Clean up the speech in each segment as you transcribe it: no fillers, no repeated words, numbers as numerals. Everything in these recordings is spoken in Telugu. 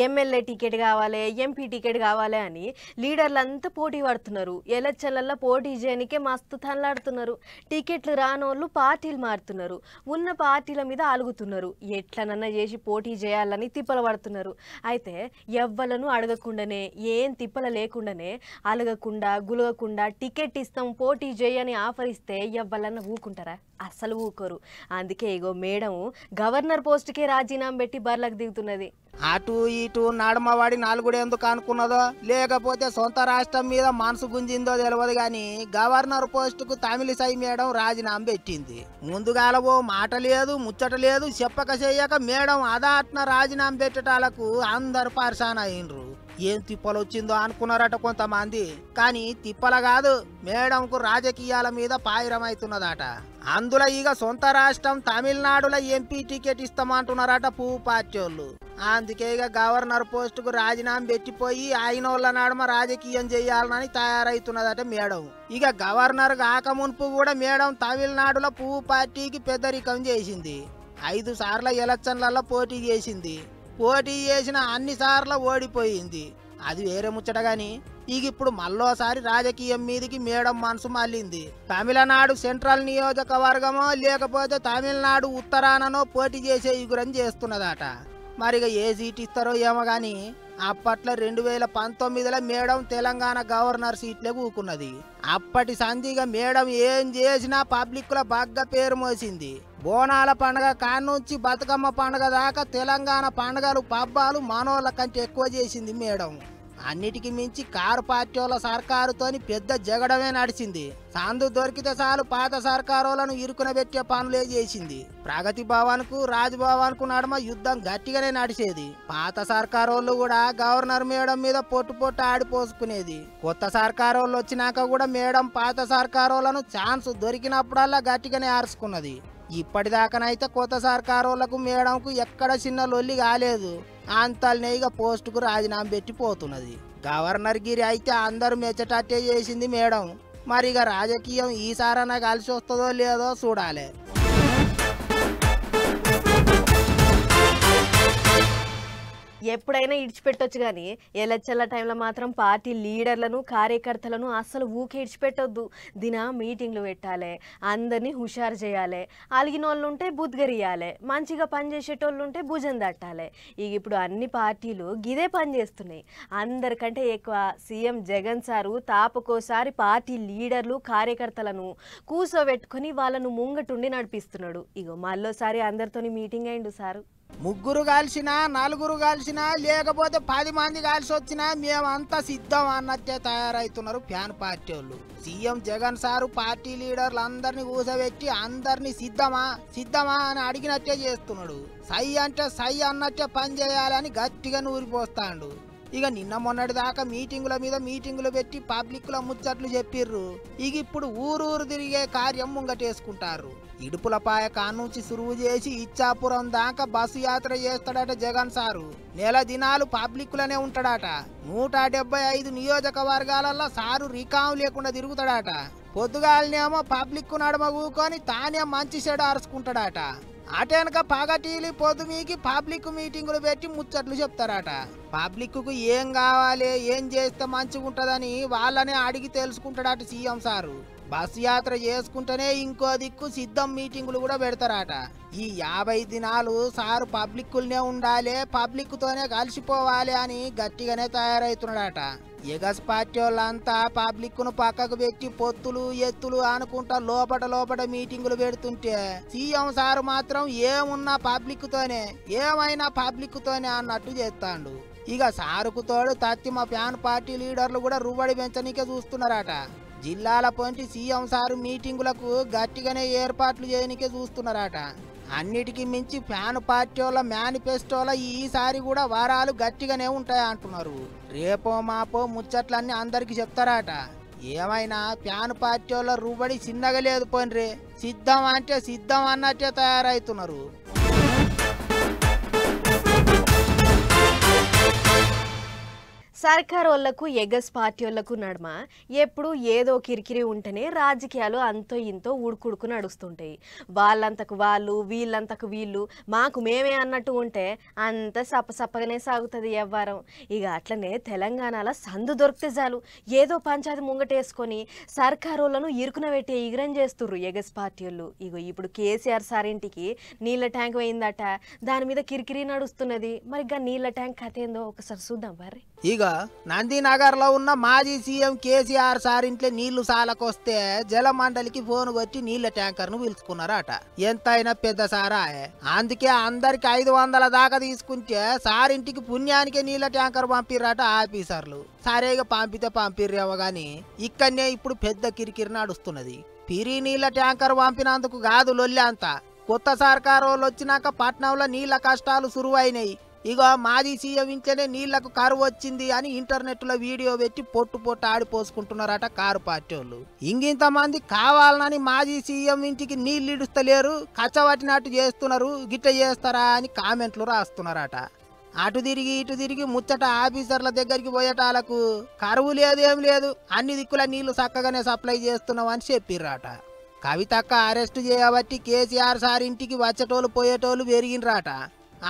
ఎమ్మెల్యే టికెట్ కావాలి, ఎంపీ టికెట్ కావాలి అని లీడర్లంతా పోటీ పడుతున్నారు. ఎలక్షన్లలో పోటీ చేయడానికే మస్తు తనలాడుతున్నారు. టికెట్లు రానోళ్ళు పార్టీలు మారుతున్నారు. ఉన్న పార్టీల మీద అలుగుతున్నారు. ఎట్లనన్నా చేసి పోటీ చేయాలని తిప్పలు పడుతున్నారు. అయితే ఎవ్వలను అడగకుండానే, ఏం తిప్పల లేకుండానే, అలగకుండా గులగకుండా టికెట్ ఇస్తాం పోటీ చేయని ఆఫర్ ఇస్తే ఎవ్వలన్నా ఊకుంటారా? అసలు ఊకోరు. అందుకే ఇగో మేడం గవర్నర్ పోస్టుకే రాజీనామా పెట్టి బర్లకు దిగుతున్నది. అటు ఇటు నడమవాడి నాలుగుడు ఎందుకు అనుకున్నదో, లేకపోతే సొంత రాష్ట్రం మీద మనసు గుంజిందో తెలియదు గాని గవర్నర్ పోస్టుకు తమిళిసై మేడం రాజీనామా పెట్టింది. ముందుగాలవో మాట లేదు, ముచ్చట లేదు, చెప్పక చెయ్యక మేడం అదాట్న రాజీనామా పెట్టేటాలకు అందరు పరిశాన్ అయ్యిండ్రు. ఏం తిప్పలు వచ్చిందో అనుకున్నారట కొంతమంది. కానీ తిప్పల కాదు, మేడంకు రాజకీయాల మీద పాయిరమైతున్నదట. అందులో ఇక సొంత రాష్ట్రం తమిళనాడులో ఎంపీ టికెట్ ఇస్తామంటున్నారట పువ్వు పార్టీ వాళ్ళు. అందుకే ఇక గవర్నర్ పోస్టుకు రాజీనామా పెట్టిపోయి ఆయనోళ్ళ నడుమ రాజకీయం చేయాలని తయారైతున్నదట మేడం. ఇక గవర్నర్ కాక మునుపు కూడా మేడం తమిళనాడులో పువ్వు పార్టీకి పెద్దరికం చేసింది. 5 సార్ల ఎలక్షన్లలో పోటీ చేసింది. పోటీ చేసిన అన్ని సార్లు ఓడిపోయింది. అది వేరే ముచ్చట గాని ఇక ఇప్పుడు మళ్ళోసారి రాజకీయం మీదికి మేడం మనసు మళ్ళింది. తమిళనాడు సెంట్రల్ నియోజకవర్గమో లేకపోతే తమిళనాడు ఉత్తరాననో పోటీ చేసే యుగురం చేస్తున్నదట. మరిగా ఏ సీట్ ఇస్తారో ఏమో గాని అప్పట్లో 2019లో మేడం తెలంగాణ గవర్నర్ సీట్లే కూకున్నది. అప్పటి సంధిగా మేడం ఏం చేసినా పబ్లిక్ లో బాగా పేరు మోసింది. బోనాల పండుగ కానుంచి బతుకమ్మ పండుగ దాకా తెలంగాణ పండుగలు పబ్బాలు మనోళ్ళ కంటే ఎక్కువ చేసింది మేడం. అన్నిటికీ మించి కారు పార్టీ వాళ్ళ సర్కారుతోని పెద్ద జగడమే నడిచింది. సందు దొరికితే చాలు పాత సర్కారులను ఇరుకున పెట్టే పనులే చేసింది. ప్రగతి భవన్ కు రాజ్భవన్ కు నడుమ యుద్ధం గట్టిగానే నడిచేది. పాత సర్కారోళ్ళు కూడా గవర్నర్ మేడం మీద పొట్టు ఆడిపోసుకునేది. కొత్త సర్కారోళ్ళు వచ్చినాక కూడా మేడం పాత సర్కారోళ్ళను ఛాన్స్ దొరికినప్పుడల్లా గట్టిగానే ఆర్చుకున్నది. ఇప్పటిదాకానైతే కొత్త సర్కారోళ్లకు మేడంకు ఎక్కడ చిన్న లొల్లి కాలేదు. అంతల్నే ఇక పోస్టుకు రాజీనామా పెట్టిపోతున్నది. గవర్నర్ గిరి అయితే అందరూ మెచ్చటట్టే చేసింది మేడం. మరి ఇక రాజకీయం ఈసారైనా కలిసి వస్తుందో లేదో చూడాలి. ఎప్పుడైనా ఇడిచిపెట్టొచ్చు కానీ ఎలక్షన్ల టైంలో మాత్రం పార్టీ లీడర్లను కార్యకర్తలను అస్సలు ఊకే ఇడిచిపెట్టొద్దు. మీటింగ్లు పెట్టాలి, అందరినీ హుషారు చేయాలి, అలిగిన వాళ్ళు ఉంటే బుద్ధిగరియాలి, మంచిగా పనిచేసేటోళ్ళు ఉంటే భుజం తట్టాలి. ఇక ఇప్పుడు అన్ని పార్టీలు గిదే పని చేస్తున్నాయి. అందరికంటే ఎక్కువ సీఎం జగన్ సారు తాపకోసారి పార్టీ లీడర్లు కార్యకర్తలను కూసోబెట్టుకుని వాళ్ళను ముంగటుండి నడిపిస్తున్నాడు. ఇగో మళ్ళోసారి అందరితోని మీటింగ్ అయిండు సారు. ముగ్గురు కలిసినా, నలుగురు కలిసినా, లేకపోతే 10 మంది కలిసి వచ్చినా మేమంతా సిద్ధం అన్నట్టే తయారైతున్నారు ఫ్యాన్ పార్టీ వాళ్ళు. సీఎం జగన్ సారు పార్టీ లీడర్లు అందరినీ కూసబెట్టి అందరినీ సిద్ధమా అని అడిగినట్టే చేస్తున్నాడు. సై అంటే సై అన్నట్టే పని చేయాలని గట్టిగా నూరిపోస్తాడు. ఇక నిన్న మొన్నటి దాకా మీటింగుల మీద మీటింగులు పెట్టి పబ్లిక్ లో ముచ్చట్లు చెప్పిర్రు. ఇక ఇప్పుడు ఊరు తిరిగే కార్యం ముంగటేసుకుంటారు. ఇడుపులపాయ కానుంచి సురువు చేసి ఇచ్చాపురం దాకా బస్సు యాత్ర చేస్తాడట జగన్ సారు. నెల దినాలు పబ్లిక్ లోనే ఉంటాడట. 175 నియోజకవర్గాలలో సారు రికాం లేకుండా తిరుగుతాడట. పొద్దుగాలనేమో పబ్లిక్ నడమ కూకొని తానే మంచి చెడు అరుచుకుంటాడట. అటెనక పగటీలి పొద్దుమీకి పబ్లిక్ మీటింగులు పెట్టి ముచ్చట్లు చెప్తారట. పబ్లిక్ కు ఏం కావాలి, ఏం చేస్తే మంచిగా ఉంటదని వాళ్ళనే అడిగి తెలుసుకుంటాడట సీఎం సారు. బస్సు యాత్ర చేసుకుంటేనే ఇంకో దిక్కు సిద్ధం మీటింగులు కూడా పెడతారట. ఈ 50 దినాలు సారు పబ్లిక్కులనే ఉండాలి, పబ్లిక్ తోనే కలిసిపోవాలి అని గట్టిగానే తయారైతున్నాడట. ఎగస్ పార్టీ వాళ్ళంతా పబ్లిక్ ను పక్కకు పెట్టి పొత్తులు ఎత్తులు అనుకుంటా లోపట మీటింగులు పెడుతుంటే సీఎం సారు మాత్రం ఏమున్నా పబ్లిక్ తోనే, ఏమైనా పబ్లిక్ తోనే అన్నట్టు చేస్తాడు. ఇక సారుకు తోడు తత్తిమ ఫ్యాన్ పార్టీ లీడర్లు కూడా రువ్వడి పెంచనీకే చూస్తున్నారట. జిల్లాల పొంటి సీఎం సారు మీటింగులకు గట్టిగానే ఏర్పాట్లు చేయనికే చూస్తున్నారట. అన్నిటికీ మించి ఫ్యాన్ పార్టీ వాళ్ళ మేనిఫెస్టోలో ఈసారి కూడా వారాలు గట్టిగానే ఉంటాయి అంటున్నారు. రేపో మాపో ముచ్చట్లన్నీ అందరికి చెప్తారట. ఏమైనా ఫ్యాన్ పార్టీ వాళ్ళ రువ్వడి చిన్నగా లేదు పోన్రే, సిద్ధం అంటే సిద్ధం అన్నట్టే తయారైతున్నారు. సర్కార్ వాళ్ళకు ఎగస్ పార్టీ వాళ్ళకు నడుమ ఎప్పుడు ఏదో కిరికిరి ఉంటేనే రాజకీయాలు అంతో ఇంతో ఉడుకుడుకు నడుస్తుంటాయి. వాళ్ళంతకు వాళ్ళు వీళ్ళంతకు వీళ్ళు మాకు మేమే అన్నట్టు ఉంటే అంత సప్పసప్పగానే సాగుతుంది వ్యవహారం. ఇక అట్లనే తెలంగాణలో సందు దొరికితే చాలు ఏదో పంచాయతీ ముంగటేసుకొని సర్కార్ వాళ్ళను ఇరుకున పెట్టి ఎగిరం చేస్తుర్రు ఎగస్ పార్టీ వాళ్ళు. ఇగో ఇప్పుడు కేసీఆర్ సార్ ఇంటికి నీళ్ళ ట్యాంక్ పోయిందట, దాని మీద కిరికిరి నడుస్తున్నది. మరి గా నీళ్ళ ట్యాంక్ కథ ఏందో ఒకసారి చూద్దాం బారి. ఇక నందినగర్ లో ఉన్న మాజీ సీఎం కేసీఆర్ సార్ ఇంట్లో నీళ్లు సాలకొస్తే జలమండలికి ఫోన్ కొట్టి నీళ్ల ట్యాంకర్ ను పిలుచుకున్నారట. ఎంతైనా పెద్ద సారా, అందుకే అందరికి 500 దాకా తీసుకుంటే సార్ ఇంటికి పుణ్యానికే నీళ్ల ట్యాంకర్ పంపిర్రట ఆఫీసర్లు. సరేగా పంపితే పంపిర్రేమో గాని ఇక్కడనే ఇప్పుడు పెద్ద కిరికిరి నడుస్తున్నది. పిరి నీళ్ల ట్యాంకర్ పంపినందుకు కాదు లొల్లి అంతా. కొత్త సర్కారు వాళ్ళు వచ్చినాక పట్నంలో నీళ్ల కష్టాలు సురువైనాయి. ఇగో మాజీ సీఎం ఇంట్లోనే నీళ్లకు కరువు వచ్చింది అని ఇంటర్నెట్ లో వీడియో పెట్టి పొట్టు ఆడిపోసుకుంటున్నారట కారు పార్టీ వాళ్ళు. ఇంకింతమంది కావాలని మాజీ సీఎం ఇంటికి నీళ్లు ఇడుస్తలేరు, కచ్చబట్టినట్టు చేస్తున్నారు, గిట్ట చేస్తారా అని కామెంట్లు రాస్తున్నారట. అటు తిరిగి ఇటు తిరిగి ముచ్చట ఆఫీసర్ల దగ్గరికి పోయేటాలకు కరువు లేదేం లేదు, అన్ని దిక్కుల నీళ్లు చక్కగానే సప్లై చేస్తున్నామని చెప్పిర్రట. కవితక్క అరెస్టు చేయబట్టి కేసీఆర్ సార్ ఇంటికి వచ్చేటోళ్ళు పోయేటోళ్ళు పెరిగినరాట.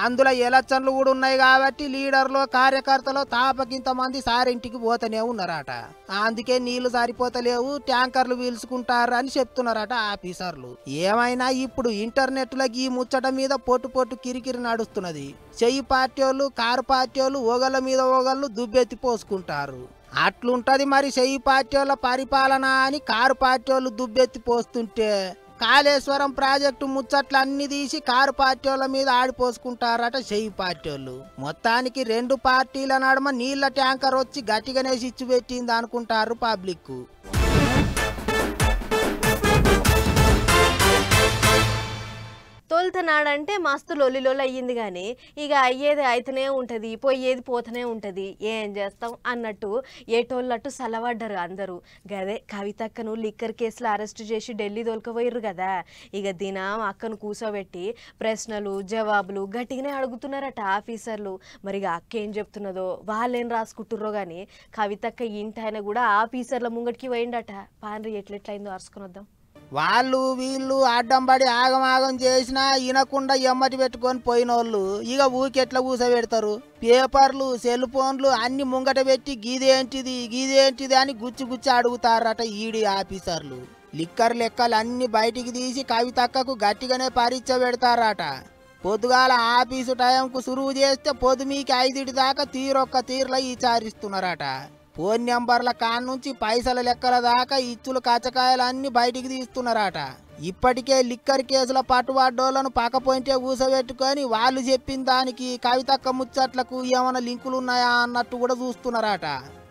అందులో ఎలక్షన్లు కూడా ఉన్నాయి కాబట్టి లీడర్లు కార్యకర్తలు తాపకింతమంది సార్ ఇంటికి పోతూనే ఉన్నారట. అందుకే నీళ్లు సరిపోతలేవు, ట్యాంకర్లు పీల్చుకుంటారు అని చెప్తున్నారట ఆఫీసర్లు. ఏమైనా ఇప్పుడు ఇంటర్నెట్ లో ఈ ముచ్చట మీద పొట్టు కిరికిరి నడుస్తున్నది. చెయ్యి పార్టీ వాళ్ళు కారు పార్టీ వాళ్ళు ఓగళ్ళ మీద ఓగళ్ళు దుబ్బెత్తి పోసుకుంటారు. అట్లుంటది మరి చెయ్యి పార్టీ వాళ్ళ పరిపాలన అని కారు పార్టీ వాళ్ళు దుబ్బెత్తి పోస్తుంటే కాళేశ్వరం ప్రాజెక్టు ముచ్చట్లన్నీ తీసి కారు పార్టీ వాళ్ళ మీద ఆడిపోసుకుంటారట చెయ్యి పార్టీ వాళ్ళు. మొత్తానికి 2 పార్టీల నడుమ నీళ్ల ట్యాంకర్ వచ్చి గట్టిగానే సిచ్చు పెట్టింది అనుకుంటారు పబ్లిక్. తొలుతనాడంటే మస్తు లొల్లిలోలు అయ్యింది కానీ ఇక అయ్యేది అయితేనే ఉంటుంది, పోయేది పోతూనే ఉంటుంది, ఏం చేస్తాం అన్నట్టు ఏటోళ్ళట్టు సలవడ్డారు అందరూ. గదే కవితక్కను లిక్కర్ కేసులో అరెస్ట్ చేసి ఢిల్లీ దొలకపోయారు కదా. ఇక దినం అక్కను కూర్చోబెట్టి ప్రశ్నలు జవాబులు గట్టిగానే అడుగుతున్నారట ఆఫీసర్లు. మరి ఇక అక్క ఏం చెప్తున్నదో వాళ్ళేం రాసుకుంటుర్రో కానీ కవితక్క ఇంటాయన కూడా ఆఫీసర్ల ముంగటికి పోయిండట. పాన్రి ఎట్లెట్లయిందో అరుచుకుని వద్దాం. వాళ్ళు వీళ్ళు అడ్డం పడి ఆగమాగం చేసినా వినకుండా ఎమ్మటి పెట్టుకొని పోయినోళ్ళు ఇక ఊకెట్లా కూసబెడతారు. పేపర్లు సెల్ ఫోన్లు అన్ని ముంగట పెట్టి గీదేంటిది అని గుచ్చి అడుగుతారట ఈడీ ఆఫీసర్లు. లిక్కర్ లెక్కలు అన్ని బయటికి తీసి కవితక్కకు గట్టిగానే పరీక్ష పెడతారట. పొద్దుగాల ఆఫీసు టైంకు సురువు చేస్తే పొద్దుమీకి 5 దాకా తీరొక్క తీరులో విచారిస్తున్నారట. ఫోన్ నెంబర్ల కాన్నుంచి పైసల లెక్కల దాకా ఇచ్చులు కచ్చకాయలు అన్ని బయటికి తీస్తున్నారట. ఇప్పటికే లిక్కర్ కేసుల పట్టుబడ్డోళ్లను పక్కపోయింటే కూసబెట్టుకొని వాళ్ళు చెప్పిన దానికి కవితక్క ముచ్చట్లకు ఏమైనా లింకులు ఉన్నాయా అన్నట్టు కూడా చూస్తున్నారట.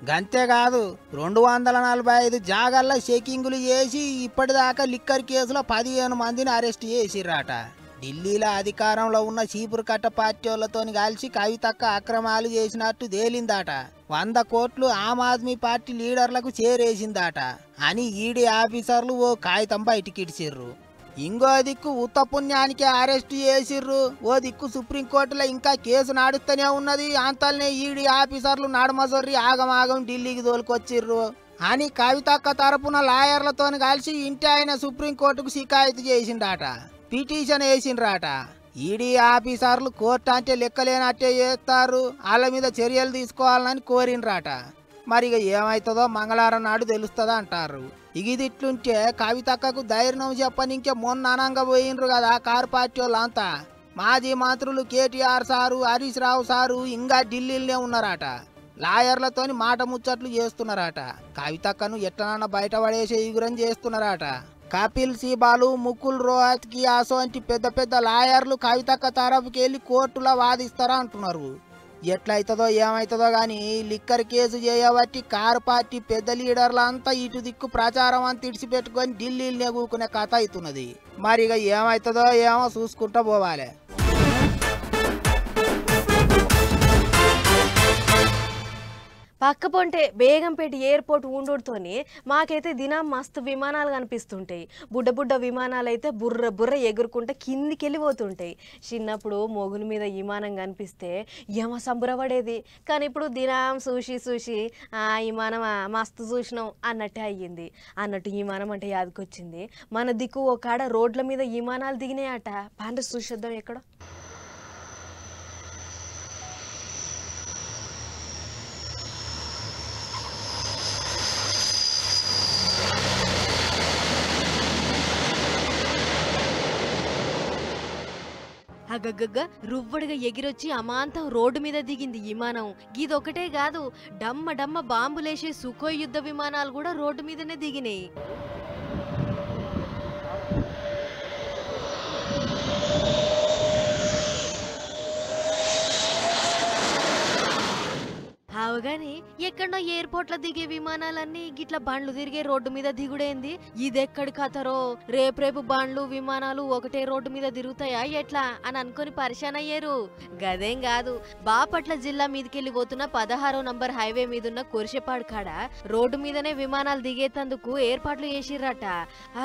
గంతేకాదు 245 జాగాల్లో చెకింగులు చేసి ఇప్పటిదాకా లిక్కర్ కేసులో 15 మందిని అరెస్ట్ చేసిర్రట. ఢిల్లీలో అధికారంలో ఉన్న చీపురు కట్ట పార్టీ వాళ్ళతో కలిసి కవితక్క అక్రమాలు చేసినట్టు తేలిందట. 100 కోట్లు ఆమ్ ఆద్మీ పార్టీ లీడర్లకు చేరేసిందట అని ఈడీ ఆఫీసర్లు ఓ కాగితం బయటికిడిచిర్రు. ఇంకో దిక్కు ఉత్తపుణ్యానికి అరెస్టు చేసిర్రు, ఓ దిక్కు సుప్రీంకోర్టులో ఇంకా కేసు నడుస్తూనే ఉన్నది. అంతల్నే ఈడీ ఆఫీసర్లు నడమజొర్రి ఆగమాగం ఢిల్లీకి తోలుకొచ్చిర్రు అని కవితక్క తరపున లాయర్లతో కలిసి ఇంటి ఆయన సుప్రీంకోర్టుకు షికాయతు చేసిండట, పిటిషన్ వేసిండ్రాట. ఈడీ ఆఫీసర్లు కోర్టు అంటే లెక్కలేనట్టే చేస్తారు, వాళ్ళ మీద చర్యలు తీసుకోవాలని కోరిండ్రాట. మరి ఇక ఏమవుతుందో మంగళవారం నాడు తెలుస్తుందా అంటారు. ఇది ఇట్లుంటే కవితక్కకు ధైర్యం చెప్పనింకే మొన్న అనంగా పోయిండ్రు కదా కారు పార్టీ వాళ్ళంతా. మాజీ మంత్రులు కేటీఆర్ సారు హరీష్ రావు సారు ఇంకా ఢిల్లీలోనే ఉన్నారట. లాయర్లతోని మాట ముచ్చట్లు చేస్తున్నారట. కవితక్కను ఎట్లనన్నా బయటపడేసే ఎగురం చేస్తున్నారట. కపిల్ సిబాలు ముకుల్ రోహత్కి అసోంటి పెద్ద లాయర్లు కవితక్క తరఫుకి వెళ్ళి కోర్టులో వాదిస్తారా అంటున్నారు. ఎట్లయితుందో ఏమవుతుందో కానీ లిక్కర్ కేసు చేయబట్టి కారు పార్టీ పెద్ద లీడర్లంతా ఇటు దిక్కు ప్రచారం అంతా ఇడిచిపెట్టుకొని ఢిల్లీలోనే కూకునే కథ అవుతున్నది. మరి ఇక ఏమవుతుందో ఏమో చూసుకుంటూ పోవాలి. పక్క పొంటే బేగంపేట ఎయిర్పోర్ట్ ఉండుతోని మాకైతే దినం మస్తు విమానాలు కనిపిస్తుంటాయి. బుడ్డ బుడ్డ విమానాలు అయితే బుర్ర బుర్ర ఎగురుకుంటా కిందికి వెళ్ళిపోతుంటాయి. చిన్నప్పుడు మొగుల మీద విమానం కనిపిస్తే ఏమ సంబరపడేది. కానీ ఇప్పుడు దినం చూసి విమానం మస్తు చూసినాం అన్నట్టే అయ్యింది. అన్నట్టు విమానం అంటే యాదకొచ్చింది. మన దిక్కు ఒక ఆడ రోడ్ల మీద విమానాలు దిగినాయట. పాండ్ర చూసేద్దాం ఎక్కడో. అగగ్గ రువ్వడిగా ఎగిరొచ్చి అమాంతం రోడ్డు మీద దిగింది విమానం. ఇదొకటే కాదు, డమ్మ డమ్మ బాంబులేసే సుఖోయ్ యుద్ధ విమానాలు కూడా రోడ్డు మీదనే దిగినాయి. అవగాని ఎక్కడో ఎయిర్పోర్ట్ లో దిగే విమానాలన్నీ గిట్ల బండ్లు తిరిగే రోడ్డు మీద దిగుడేంది? ఇదెక్కడి కథరో. రేపు బండ్లు విమానాలు ఒకటే రోడ్డు మీద తిరుగుతాయా ఎట్లా అని అనుకుని పరిశాన్ అయ్యారు. గదేం కాదు, బాపట్ల జిల్లా మీదకెళ్లి పోతున్న 16వ నంబర్ హైవే మీదున్న కురిశెపాడు కాడ రోడ్డు మీదనే విమానాలు దిగేతందుకు ఏర్పాట్లు చేసిర్రట.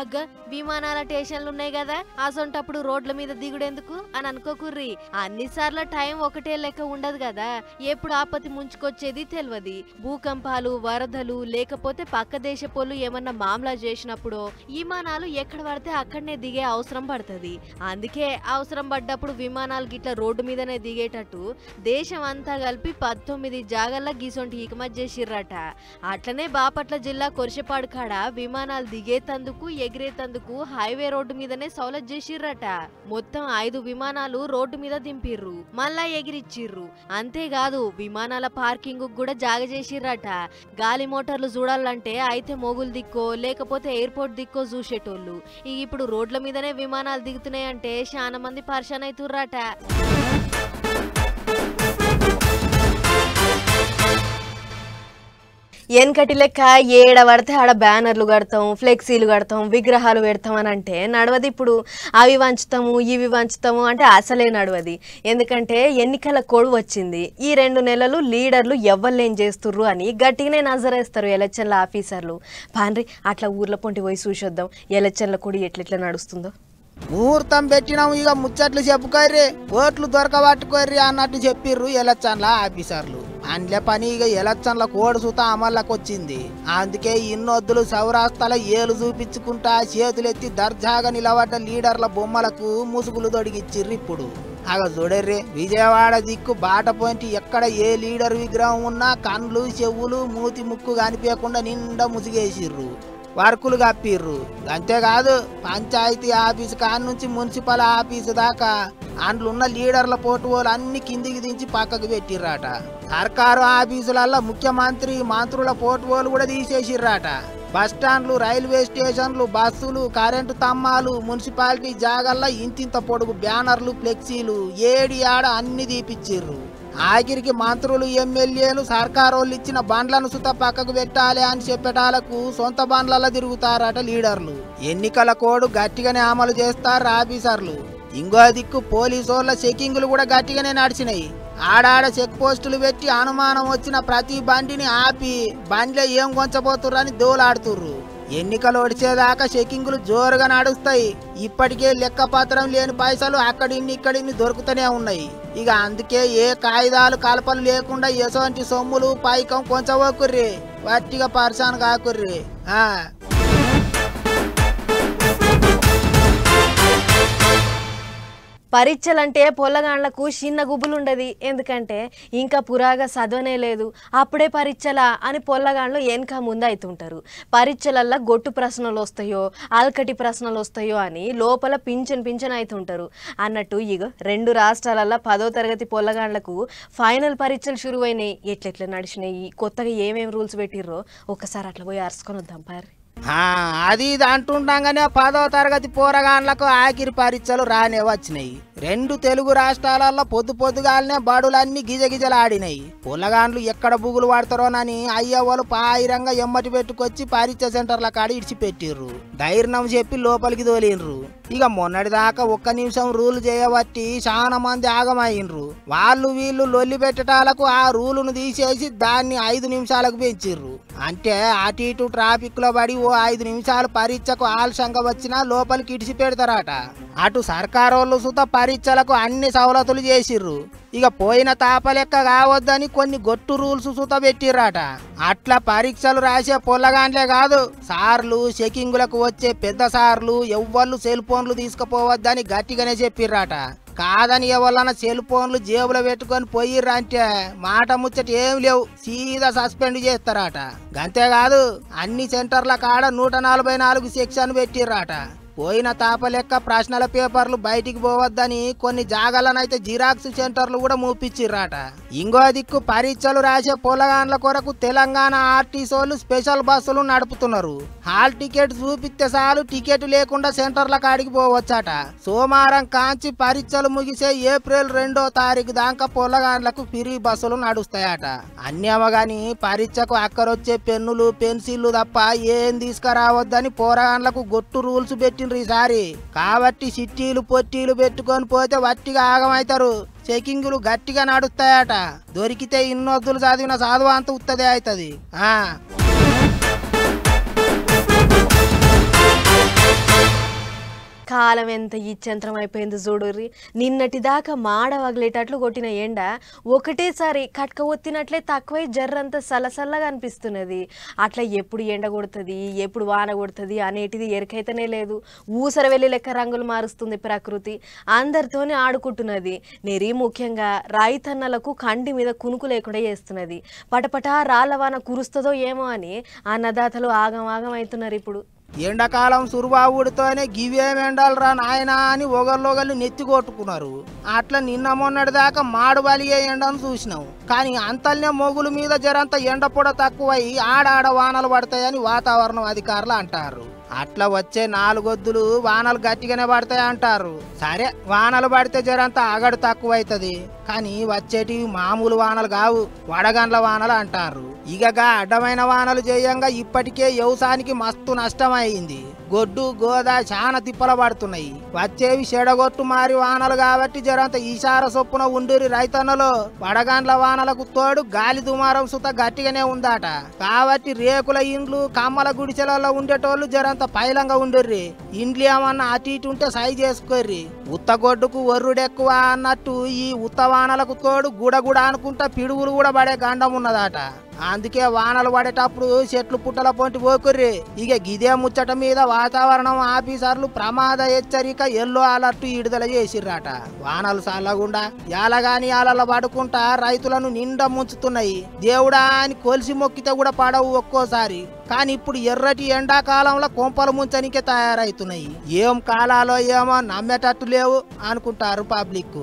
అగ్గ విమానాల స్టేషన్లు ఉన్నాయి కదా, అసొంటప్పుడు రోడ్ల మీద దిగుడెందుకు అని అనుకోకుర్రి. అన్నిసార్లు టైం ఒకటే లెక్క ఉండదు కదా, ఎప్పుడు ఆపత్తి ముంచుకొచ్చేది తెలియదు. భూకంపాలు, వరదలు, లేకపోతే పక్క దేశపోళ్ళు ఏమన్నా మామలా చేసినప్పుడు విమానాలు ఎక్కడ పడితే అక్కడనే దిగే అవసరం పడుతుంది. అందుకే అవసరం పడ్డప్పుడు విమానాలు గిట్ల రోడ్డు మీదనే దిగేటట్టు దేశం అంతా కలిపి 19 జాగల్లా గీసొంటి ఇకమత్ చేసిర్రట. అట్లనే బాపట్ల జిల్లా కురిశెపాడు కాడ విమానాలు దిగేతందుకు ఎగిరేతందుకు హైవే రోడ్డు మీదనే సౌలత్ చేసిర్రట. మొత్తం 5 విమానాలు రోడ్డు మీద దింపిర్రు, మళ్ళా ఎగిరిచ్చిర్రు. అంతేకాదు విమానాల పార్కింగ్ కూడా జాగ చేసిర్రట. గాలి మోటార్లు చూడాలంటే అయితే మొగులు దిక్కో లేకపోతే ఎయిర్పోర్ట్ దిక్కో చూసేటోళ్ళు. ఇప్పుడు రోడ్ల మీదనే విమానాలు దిగుతున్నాయంటే చాలా మంది పరిశాన్ అవుతుర్రట. వెనకటి లెక్క ఏడ పడితే ఆడ బ్యానర్లు కడతాం, ఫ్లెక్సీలు కడతాం, విగ్రహాలు పెడతాం అని అంటే నడవది. ఇప్పుడు అవి వంచుతాము ఇవి వంచుతాము అంటే అసలే నడవది. ఎందుకంటే ఎన్నికల కోడ్ వచ్చింది. ఈ 2 నెలలు లీడర్లు ఎవ్వలేం చేస్తుర్రు అని గట్టిగానే నజరేస్తారు ఎలక్షన్ల ఆఫీసర్లు. పాండ్రి అట్లా ఊర్ల పొంటి పోయి చూసొద్దాం ఎలక్షన్ల కోడ్ ఎట్లెట్లా నడుస్తుందో. ముహూర్తం పెట్టినాము, ఇక ముచ్చట్లు చెప్పుకోర్రి, ఓట్లు దొరకబట్టుకోర్రి అన్నట్టు చెప్పిర్రు ఎలక్షన్ల ఆఫీసర్లు. అండ్ల పని ఇక ఎలక్షన్ల కోడ్ సుత అమల్లోకి వచ్చింది. అందుకే ఇన్నొద్దులు సౌరాష్ట్రాల ఏలు చూపించుకుంటా చేతులెత్తి దర్జాగా నిలబడ్డ లీడర్ల బొమ్మలకు ముసుగులు తొడిగిచ్చిర్రు. ఇప్పుడు అగ చూడర్రి, విజయవాడ దిక్కు బాట పోయింటి ఎక్కడ ఏ లీడర్ విగ్రహం ఉన్నా కండ్లు చెవులు మూతి ముక్కు కనిపించకుండా నిండా ముసిగేసిర్రు, వర్కులు కప్పిర్రు. అంతేకాదు పంచాయతీ ఆఫీసు కాడ నుంచి మున్సిపల్ ఆఫీసు దాకా అందులున్న లీడర్ల పోటువోలు అన్ని కిందికి దించి పక్కకు పెట్టిర్రాట. సర్కారు ఆఫీసులల్లో ముఖ్యమంత్రి మంత్రుల పోటువోలు కూడా తీసేసిర్రాట. బస్టాండ్లు, రైల్వే స్టేషన్లు, బస్సులు, కరెంటు తమ్మాలు, మున్సిపాలిటీ జాగల్లో ఇంతింత పొడుగు బ్యానర్లు, ఫ్లెక్సీలు ఏడి ఆడ అన్ని తీపిచ్చిర్రు. ఆఖరికి మంత్రులు, ఎమ్మెల్యేలు సర్కారోళ్ళు ఇచ్చిన బండ్లను సుత పక్కకు పెట్టాలి అని చెప్పేటాలకు సొంత బండ్లలో తిరుగుతారట లీడర్లు. ఎన్నికల కోడ్ గట్టిగానే అమలు చేస్తారు ఆఫీసర్లు. ఇంకో దిక్కు పోలీసోళ్ళ చెకింగ్లు కూడా గట్టిగానే నడిచినాయి. ఆడాడ చెక్ పోస్టులు పెట్టి అనుమానం వచ్చిన ప్రతి బండిని ఆపి బండిలో ఏం కొంచబోతుర్రని దోలాడుతుర్రు. ఎన్నికలు వచ్చేదాకా చెకింగ్లు జోరుగా నడుస్తాయి. ఇప్పటికే లెక్కపత్రం లేని పైసలు అక్కడిన్ని ఇక్కడిన్ని దొరుకుతూనే ఉన్నాయి. ఇక అందుకే ఏ కాగితాలు కలపలు లేకుండా ఎసోంటి సొమ్ములు పైకం కొంచబోకుర్రి, వట్టిగా పరిశాన్ కాకుర్రి. పరీక్షలంటే పొల్లగాండ్లకు చిన్న గుబులుండది. ఎందుకంటే ఇంకా పురాగా చదవనే లేదు, అప్పుడే పరీక్షలా అని పొల్లగాండ్లు వెనక ముందు అవుతుంటారు. పరీక్షలల్లో గొట్టు ప్రశ్నలు వస్తాయో అల్కటి ప్రశ్నలు వస్తాయో అని లోపల పింఛన్ అవుతుంటారు. అన్నట్టు ఇక 2 రాష్ట్రాలల్లో 10వ తరగతి పొల్లగాండ్లకు ఫైనల్ పరీక్షలు షురువైనాయి. ఎట్లెట్లా నడిచినాయి, కొత్తగా ఏమేమి రూల్స్ పెట్టిర్రో ఒకసారి అట్లా పోయి అరుచుకొని వద్దాం పారి. అది ఇది అంటుండగానే 10వ తరగతి పోరగాన్లకు ఆఖరి పరీక్షలు రానే వచ్చినాయి. 2 తెలుగు రాష్ట్రాలలో పొద్దుగాలనే బడులన్నీ గిజగిజలాడినాయి. పొల్లగాన్లు ఎక్కడ బుగులు పడతారోనని అయ్యవాళ్ళు పాయిరంగా ఎమ్మటి పెట్టుకొచ్చి పరీక్ష సెంటర్ల కాడ ఇడిచిపెట్టిర్రు. ధైర్యం చెప్పి లోపలికి తోలిండ్రు. ఇక మొన్నటిదాకా 1 నిమిషం రూల్ చేయబట్టి చాలా మంది ఆగమైండ్రు. వాళ్ళు వీళ్ళు లొల్లి పెట్టడాలకు ఆ రూలును తీసేసి దాన్ని 5 నిమిషాలకు పెంచిర్రు. అంటే అటు ఇటు ట్రాఫిక్ లో పడి ఓ 5 నిమిషాలు పరీక్షకు ఆలస్యంగా వచ్చినా లోపలికి ఇడిచి పెడతారట. అటు సర్కారోళ్ళు సుత పరీక్షలకు అన్ని సవలతులు చేసిర్రు. ఇక పోయిన తాపలెక్క కావద్దని కొన్ని గొట్టు రూల్స్ సుత పెట్టిర్రట. అట్లా పరీక్షలు రాసే పొల్లగాన్లే కాదు, సార్లు చెకింగులకు వచ్చే పెద్ద సార్లు ఎవ్వళ్ళు సెల్ ఫోన్లు తీసుకుపోవద్దని గట్టిగానే చెప్పిర్రట. కాదని ఎవరన్నా సెల్ ఫోన్లు జేబులో పెట్టుకొని పోయిర్రంటే మాట ముచ్చట ఏం లేవు, సీదా సస్పెండ్ చేస్తారట. అంతేకాదు అన్ని సెంటర్ల కాడ 144 సెక్షన్ పెట్టిర్రట. పోయిన తాపలెక్క ప్రశ్నల పేపర్లు బయటికి పోవద్దని కొన్ని జాగాలనైతే జిరాక్స్ సెంటర్లు కూడా మూపిచ్చిర్రట. ఇంకో దిక్కు పరీక్షలు రాసే పొలగాన్ల కొరకు తెలంగాణ ఆర్టీసీలు స్పెషల్ బస్సులు నడుపుతున్నారు. హాల్ టికెట్ చూపిస్తే చాలు టికెట్ లేకుండా సెంటర్ల కాడికి పోవచ్చట. సోమవారం కాంచి పరీక్షలు ముగిసే ఏప్రిల్ 2వ తారీఖు దాకా పొలగాన్లకు ఫ్రీ బస్సులు నడుస్తాయట. అన్నేమగాని పరీక్షకు అక్కరొచ్చే పెన్నులు పెన్సిళ్లు తప్ప ఏం తీసుకురావద్దని పోరగాన్లకు గొట్టు రూల్స్ పెట్టి ఈసారి. కాబట్టి సిట్టీలు పొట్టీలు పెట్టుకొని పోతే వట్టిగా ఆగమైతారు. చెకింగులు గట్టిగా నడుస్తాయట. దొరికితే ఇన్నొద్దులు చదివిన చదువు అంత ఉత్తదే అవుతుంది. కాలం ఎంత ఇచ్చంత్రం అయిపోయింది చూడుర్రి. నిన్నటి దాకా మాడ వగిలేటట్లు కొట్టిన ఎండ ఒకటేసారి కట్క ఒత్తినట్లే తక్కువై జర్రంతా సలసల్లగా అనిపిస్తున్నది. అట్లా ఎప్పుడు ఎండ కొడుతుంది ఎప్పుడు వాన కొడుతుంది అనేటిది ఎరకైతేనే లేదు. ఊసర వెళ్ళి లెక్క రంగులు మారుస్తుంది ప్రకృతి. అందరితోనే ఆడుకుంటున్నది. నెరీ ముఖ్యంగా రైతన్నలకు కంటి మీద కునుకు లేకుండా చేస్తున్నది. పటపటా రాళ్ళవాన కురుస్తుందో ఏమో అని అన్నదాతలు ఆగం ఆగం అవుతున్నారు. ఇప్పుడు ఎండాకాలం సురుబావుడితోనే గివేమెండాలరా నాయనా అని ఒకళ్ళు నెత్తి కొట్టుకున్నారు. అట్లా నిన్న మొన్నటి దాకా మాడు బలిగే ఎండను చూసినాం. కానీ అంతల్నే మొగుల మీద జరంత ఎండ పొడ తక్కువై ఆడాడ వానలు పడతాయని వాతావరణం అధికారులు అంటారు. అట్లా వచ్చే 4 ఒద్దులు వానలు గట్టిగానే పడతాయి అంటారు. సరే వానలు పడితే జరంత అగడు తక్కువైతుంది, కానీ వచ్చేటివి మామూలు వానలు కావు, వడగండ్ల వానలు అంటారు. ఇకగా అడ్డమైన వానలు చేయంగా ఇప్పటికే వ్యవసాయానికి మస్తు నష్టమైంది. గొడ్డు గోద చాలా తిప్పల పడుతున్నాయి. వచ్చేవి చెడగొట్టు మారి వానలు కాబట్టి జరంత ఈశార సొప్పున ఉండిరి రైతన్నలో. వడగండ్ల వానలకు తోడు గాలి దుమారం సుత గట్టిగానే ఉందట. కాబట్టి రేకుల ఇండ్లు కమ్మల గుడిసెలలో ఉండేటోళ్ళు జరంత పైలంగా ఉండిర్రి. ఇండ్లు ఏమన్నా అటు ఇటు ఉంటే సై చేసుకోర్రి. ఉత్తగొడ్డుకు ఒర్రుడెక్కువ అన్నట్టు ఈ ఉత్త వానలకు తోడు గుడగుడ అనుకుంటా పిడుగులు కూడా పడే గండం ఉన్నదట. అందుకే వానలు పడేటప్పుడు చెట్లు పుట్టల పొంటి పోకుర్రి. ఇక గిదే ముచ్చట మీద వాతావరణం ఆఫీసర్లు ప్రమాద హెచ్చరిక ఎల్లో అలర్ట్ విడుదల చేసిర్రట. వానలు చల్లగుండా యాలగాని యాలల పడుకుంటా రైతులను నిండా ముంచుతున్నాయి. దేవుడా అని కొలిసి మొక్కితే కూడా పడవు ఒక్కోసారి. కానీ ఇప్పుడు ఎర్రటి ఎండాకాలంలో కొంపలు ముంచనికే తయారైతున్నాయి. ఏం కాలాలో ఏమో నమ్మేటట్టు లేవు అనుకుంటారు పబ్లిక్.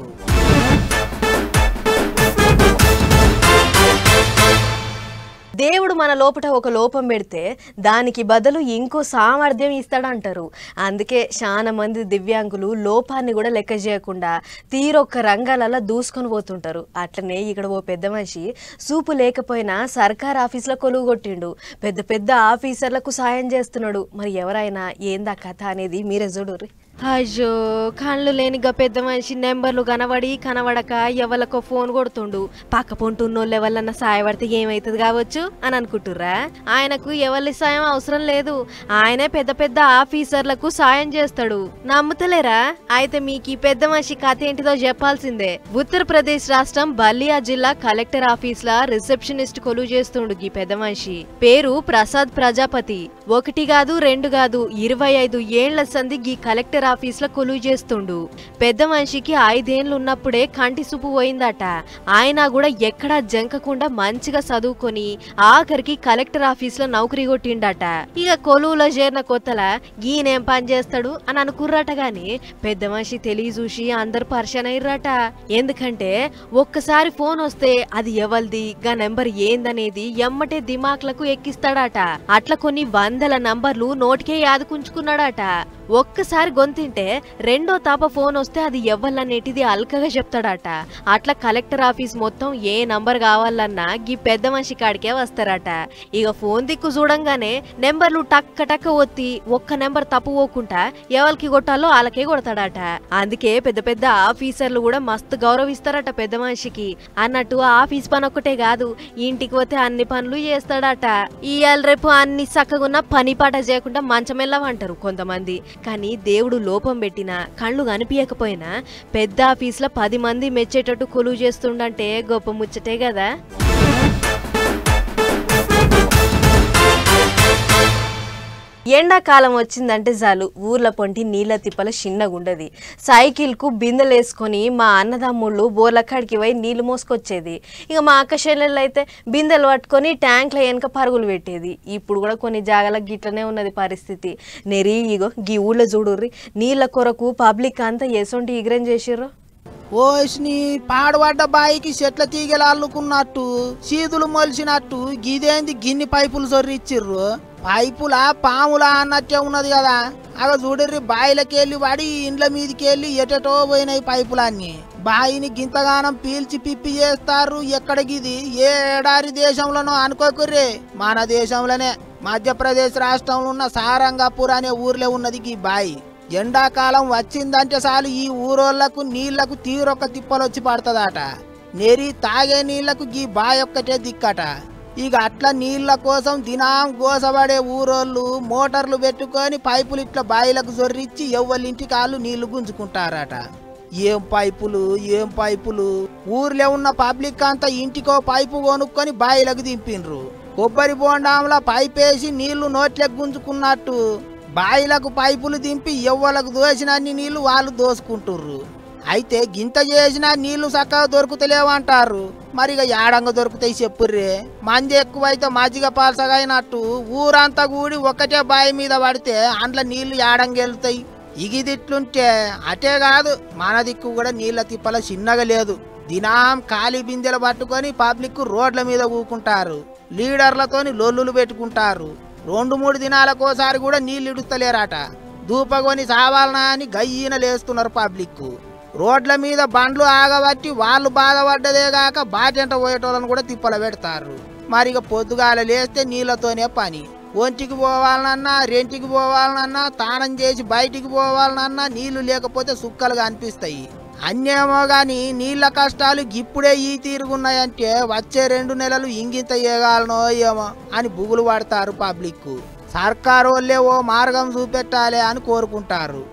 దేవుడు మన లోపట ఒక లోపం పెడితే దానికి బదులు ఇంకో సామర్థ్యం ఇస్తాడంటారు. అందుకే చాలా మంది దివ్యాంగులు లోపాన్ని కూడా లెక్క చేయకుండా తీరొక్క రంగాలలో దూసుకొని పోతుంటారు. అట్లనే ఇక్కడ ఓ పెద్ద మనిషి సూపు లేకపోయినా సర్కార్ ఆఫీసులో కొలువు కొట్టిండు. పెద్ద పెద్ద ఆఫీసర్లకు సాయం చేస్తున్నాడు. మరి ఎవరైనా ఏందా కథ అనేది మీరే చూడుర్రి. అయ్యో కళ్ళు లేనిగా పెద్ద మనిషి నెంబర్లు కనబడక ఎవరికో ఫోన్ కొడుతుండు. పక్క పొంటున్నోళ్ళు ఎవరన్నా సాయపడితే ఏమైతుంది కావచ్చు అని అనుకుంటుర్రా? ఆయనకు ఎవరి సాయం అవసరం లేదు. ఆయనే పెద్ద పెద్ద ఆఫీసర్లకు సాయం చేస్తాడు. నమ్ముతలేరా? అయితే మీకు ఈ పెద్ద మనిషి కథ ఏంటిదో చెప్పాల్సిందే. ఉత్తరప్రదేశ్ రాష్ట్రం బల్లియా జిల్లా కలెక్టర్ ఆఫీస్ లా రిసెప్షనిస్ట్ కొలువు చేస్తుండు ఈ పెద్ద మనిషి. పేరు ప్రసాద్ ప్రజాపతి. 1 కాదు 2 కాదు 25 ఏళ్ల సంది ఈ కలెక్టర్ కలెక్టర్ ఆఫీస్ లో కొలువు చేస్తుండు. పెద్ద మనిషికి 5 ఏళ్ళు ఉన్నప్పుడే కంటి చూపు పోయిందట. ఆయన కూడా ఎక్కడా జంకకుండా మంచిగా చదువుకొని ఆఖరికి కలెక్టర్ ఆఫీస్ లో నౌకరీ కొట్టిండట. ఇక కొలువులో చేరిన కొత్తలా ఈయనేం పని చేస్తాడు అని అనుకుర్రట గాని పెద్ద మనిషి తెలియ చూసి అందరు పరిచయం అయ్యారట. ఎందుకంటే ఒక్కసారి ఫోన్ వస్తే అది ఎవల్ది గా నెంబర్ ఏందనేది ఎమ్మటే దిమాక్లకు ఎక్కిస్తాడట. అట్లా కొన్ని వందల నంబర్లు నోటికే యాదుకుంచుకున్నాడట. ఒక్కసారి గొంతింటే రెండో తాప ఫోన్ వస్తే అది ఎవ్వలనేటిది అల్కగా చెప్తాడట. అట్లా కలెక్టర్ ఆఫీస్ మొత్తం ఏ నంబర్ కావాలన్నా గీ పెద్ద మనిషి కాడికే వస్తారట. ఇక ఫోన్ దిక్కు చూడంగానే నెంబర్లు టక్క టక్క ఒత్తి ఒక్క నెంబర్ తప్పు పోకుండా ఎవరికి కొట్టాలో వాళ్ళకే కొడతాడట. అందుకే పెద్ద పెద్ద ఆఫీసర్లు కూడా మస్తు గౌరవిస్తారట పెద్ద మనిషికి. అన్నట్టు ఆఫీస్ పని ఒక్కటే కాదు, ఇంటికి పోతే అన్ని పనులు చేస్తాడట. ఇయాల రేపు అన్ని చక్కగున్న పని పాట చేయకుండా మంచమెల్లవంటారు కొంతమంది. కానీ దేవుడు లోపం పెట్టినా కళ్ళు కనిపించకపోయినా పెద్ద ఆఫీసులో 10 మంది మెచ్చేటట్టు కొలువు చేస్తుండంటే గొప్ప ముచ్చటే కదా. ఎండాకాలం వచ్చిందంటే చాలు ఊర్ల పొంటి నీళ్ళ తిప్పల చిన్నగుండది. సైకిల్కు బిందెలేసుకొని మా అన్నదమ్ముళ్ళు బోర్లకాడికి పోయి నీళ్లు మోసుకొచ్చేది. ఇక మా అక్క చెల్లెళ్ళు అయితే బిందెలు పట్టుకొని ట్యాంక్ల వెనక పరుగులు పెట్టేది. ఇప్పుడు కూడా కొన్ని జాగాలకు గిట్లనే ఉన్నది పరిస్థితి. నెరీ ఇగో గీ ఊళ్ళో చూడుర్రి నీళ్ళ కొరకు పబ్లిక్ అంతా ఎసొంటి ఇగ్రం చేసిర్రు. ఓష్ని పాడబడ్డ బాయికి చెట్ల తీగలు అల్లుకున్నట్టు సీదులు మొలిచినట్టు గిదేంది గిన్ని పైపులు సొర్రిచ్చిర్రు. పైపులా పాములా అన్నట్టే ఉన్నది కదా. అగ చూడర్రి బాయిలకెళ్ళి పడి ఇండ్ల మీదకెళ్ళి ఎటెటో పోయినాయి పైపులన్నీ. బాయిని గింతగానం పీల్చి పిప్పి చేస్తారు. ఎక్కడికిది ఏ ఏడారి దేశంలోనో అనుకోకుర్రే, మన దేశంలోనే మధ్యప్రదేశ్ రాష్ట్రంలో ఉన్న సారంగపూర్ అనే ఊర్లో ఉన్నది ఈ బాయి. ఎండాకాలం వచ్చిందంటే చాలు ఈ ఊరోళ్లకు నీళ్లకు తీరొక్క తిప్పలొచ్చి పడుతుందట. నెరి తాగే నీళ్లకు ఈ బాయ్ ఒక్కటే దిక్కట. ఇక అట్లా నీళ్ల కోసం దినాం గోసపడే ఊరోళ్ళు మోటార్లు పెట్టుకొని పైపులు ఇట్లా బాయిలకు జొర్రిచ్చి ఎవ్వరింటి కాళ్ళు నీళ్లు గుంజుకుంటారట. ఏం పైపులు ఊర్లో ఉన్న పబ్లిక్ అంతా ఇంటికో పైపు కొనుక్కొని బాయిలకు దింపిండ్రు. కొబ్బరి బోండాంలా పైపేసి నీళ్లు నోట్లకు గుంజుకున్నట్టు బాయిలకు పైపులు దింపి ఎవ్వలకు దోసినన్ని నీళ్లు వాళ్ళు దోసుకుంటుర్రు. అయితే గింత చేసిన నీళ్లు చక్కగా దొరుకుతలేవంటారు. మరి ఇక ఏడంగా దొరుకుతాయి చెప్పుర్రే. మంది ఎక్కువైతే మజ్జిగ పాల్సగైనట్టు ఊరంతా కూడి ఒక్కటే బాయి మీద పడితే అందులో నీళ్లు ఏడంగెళ్తాయి. ఇగిదిట్లుంటే అటే కాదు మన దిక్కు కూడా నీళ్ల తిప్పల చిన్నగా లేదు. దినాం ఖాళీ బిందెలు పట్టుకొని పబ్లిక్ రోడ్ల మీద ఊకుంటారు. లీడర్లతోని లొల్లులు పెట్టుకుంటారు. 2-3 దినాలకోసారి కూడా నీళ్ళు ఇడుస్తలేరట. దూపగొని సావాలనా అని గయ్యన లేస్తున్నారు పబ్లిక్. రోడ్ల మీద బండ్లు ఆగబట్టి వాళ్ళు బాధపడ్డదే గాక బాటెంట పోయేటోళ్ళని కూడా తిప్పల పెడతారు. మరిగ పొద్దుగాల లేస్తే నీళ్లతోనే పని. ఒంటికి పోవాలనన్నా రెంటికి పోవాలనన్నా తానం చేసి బయటికి పోవాలనన్నా నీళ్లు లేకపోతే సుక్కలుగా అనిపిస్తాయి. అన్నేమో గాని నీళ్ల కష్టాలు ఇప్పుడే ఈ తీరుగున్నాయంటే వచ్చే 2 నెలలు ఇంగింత ఏగాలనో ఏమో అని బుగులు పడతారు పబ్లిక్. సర్కారు వాళ్ళే ఓ మార్గం చూపెట్టాలి అని కోరుకుంటారు.